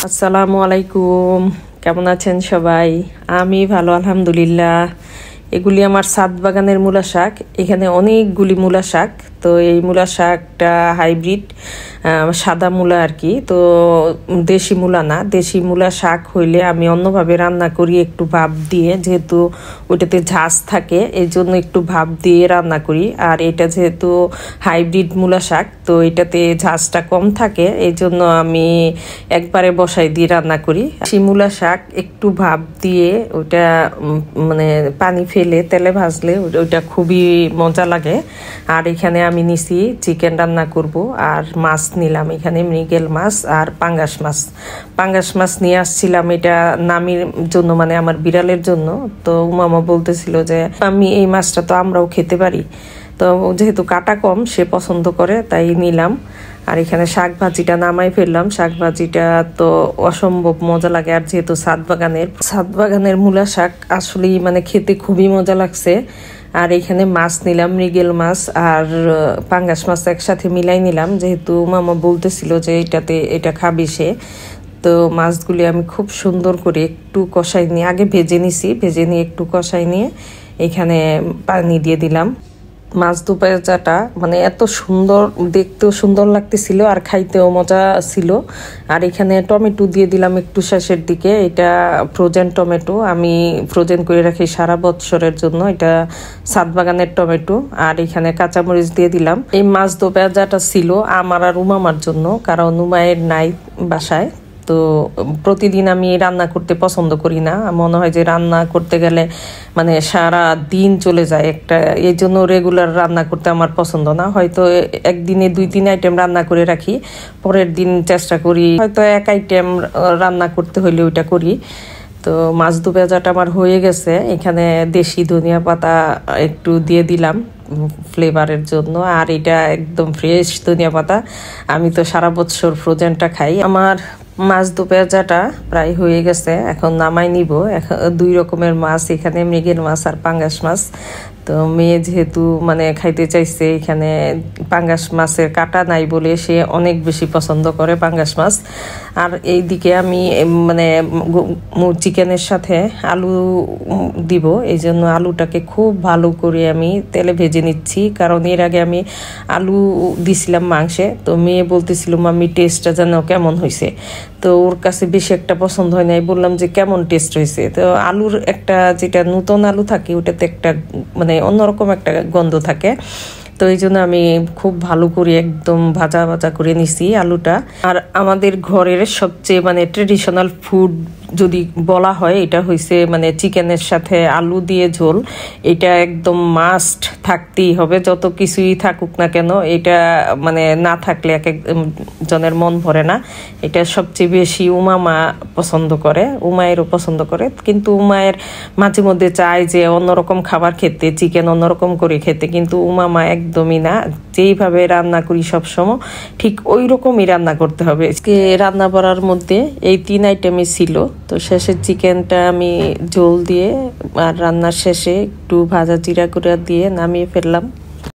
আসসালামু আলাইকুম, কেমন আছেন সবাই? আমি ভালো আলহামদুলিল্লাহ। এগুলি আমার ছাদ বাগানের মূলা শাক। এখানে অনেকগুলি মূলা শাক। তো এই মূলা শাকটা হাইব্রিড সাদা মূলা আর কি। তো দেশি মূলা না, দেশি মূলা শাক হইলে আমি অন্যভাবে রান্না করি, একটু ভাপ দিয়ে, যেহেতু ওইটাতে ঝাঁজ থাকে এই জন্য একটু ভাপ দিয়ে রান্না করি। আর এটা যেহেতু হাইব্রিড মূলা শাক, তো এটাতে ঝাঁজটা কম থাকে, এই জন্য আমি একবারে বসাই দিয়ে রান্না করি। দেশি মূলা শাক একটু ভাপ দিয়ে ওইটা মানে পানি ফেলে তেলে ভাজলে ওইটা খুবই মজা লাগে। আর এখানে আমি নিছি চিকেন রান্না করব, আর মাছ নিলাম এখানে মৃগেল মাছ আর পাঙ্গাস মাছ নিয়ে আসছিলাম এটা নামির জন্য, মানে আমার বিড়ালের জন্য। তো মামা বলতেছিল যে আমি এই মাছটা তো আমরাও খেতে পারি, তো যেহেতু কাটা কম সে পছন্দ করে তাই নিলাম। আর এখানে শাক ভাজিটা নামাই ফেললাম। শাক ভাজিটা তো অসম্ভব মজা লাগে, আর যেহেতু ছাদ বাগানের মূলা শাক আসলেই মানে খেতে খুবই মজা লাগছে। আর এখানে মাছ নিলাম, মৃগেল মাছ আর পাঙ্গাস মাছ একসাথে মিলাই নিলাম, যেহেতু মামা বলতেছিল যে এটা খাবি সে। তো মাছগুলি আমি খুব সুন্দর করে একটু কষাই নিয়ে আগে ভেজে নিয়ে একটু কষাই নিয়ে এখানে পানি দিয়ে দিলাম। মাছ দুপাচাটা মানে এত সুন্দর, দেখতেও সুন্দর লাগতেছিল আর খাইতেও মজা ছিল। আর এখানে টমেটো দিয়ে দিলাম একটু শেষের দিকে। এটা ফ্রোজেন টমেটো, আমি ফ্রোজেন করে রাখি সারা বছরের জন্য, এটা ছাদ বাগানের টমেটো। আর এখানে কাঁচামরিচ দিয়ে দিলাম। এই মাছ দুপাচাটা ছিল আমার আর উমামার জন্য, কারণ উমায়ের নাই বাসায়। তো প্রতিদিন আমি রান্না করতে পছন্দ করি না, মনে হয় যে রান্না করতে গেলে মানে সারা দিন চলে যায় একটা, এই জন্য রেগুলার রান্না করতে আমার পছন্দ না। হয়তো একদিনে 2-3 আইটেম রান্না করে রাখি, পরের দিন চেষ্টা করি হয়তো এক আইটেম রান্না করতে হইলে ওইটা করি। তো মাছ দুপেঁয়াজাটা আমার হয়ে গেছে। এখানে দেশি ধনিয়া পাতা একটু দিয়ে দিলাম ফ্লেভারের জন্য, আর এটা একদম ফ্রেশ ধনিয়া পাতা। আমি তো সারা বছর ফ্রোজেনটা খাই। আমার মাছ দুপেঁয়াজাটা প্রায় হয়ে গেছে, এখন নামাই নিব। এখন 2 রকমের মাছ, এখানে মৃগেল মাছ আর পাঙ্গাস মাছ। তো মেয়ে যেহেতু মানে খাইতে চাইছে, এখানে পাঙ্গাস মাছের কাটা নাই বলে সে অনেক বেশি পছন্দ করে পাঙ্গাস মাছ। আর এইদিকে আমি মানে চিকেনের সাথে আলু দিব, এই জন্য আলুটাকে খুব ভালো করে আমি তেলে ভেজে নিচ্ছি, কারণ এর আগে আমি আলু দিছিলাম মাংসে। তো মেয়ে বলতেছিল মাম্মি টেস্টটা যেন কেমন হয়েছে, তো ওর কাছে বেশি একটা পছন্দ হয় নাই। বললাম যে কেমন টেস্ট হয়েছে, তো আলুর একটা যেটা নতুন আলু থাকে ওটাতে একটা মানে অন্যরকম একটা গন্ধ থাকে। তো এই জন্য আমি খুব ভালো করে একদম ভাজা করে নিছি আলুটা। আর আমাদের ঘরের সবচেয়ে মানে ট্রেডিশনাল ফুড যদি বলা হয়, এটা হয়েছে মানে চিকেনের সাথে আলু দিয়ে ঝোল। এটা একদম মাস্ট থাকতেই হবে, যত কিছুই থাকুক না কেন। এটা মানে না থাকলে এক এক জনের মন ভরে না। এটা সবচেয়ে বেশি উমামা পছন্দ করে, উমায়েরও পছন্দ করে, কিন্তু উমায়ের মাঝে মধ্যে চায় যে অন্যরকম খাবার খেতে, চিকেন অন্যরকম করে খেতে, কিন্তু উমামা একদমই না। যেইভাবে রান্না করি সবসময় ঠিক ওই রকমই রান্না করতে হবে। আজকে রান্না করার মধ্যে এই 3 আইটেমই ছিল। তো শেষের চিকেনটা আমি ঝোল দিয়ে আর রান্নার শেষে একটু ভাজা জিরা গুঁড়া দিয়ে নামিয়ে ফেললাম।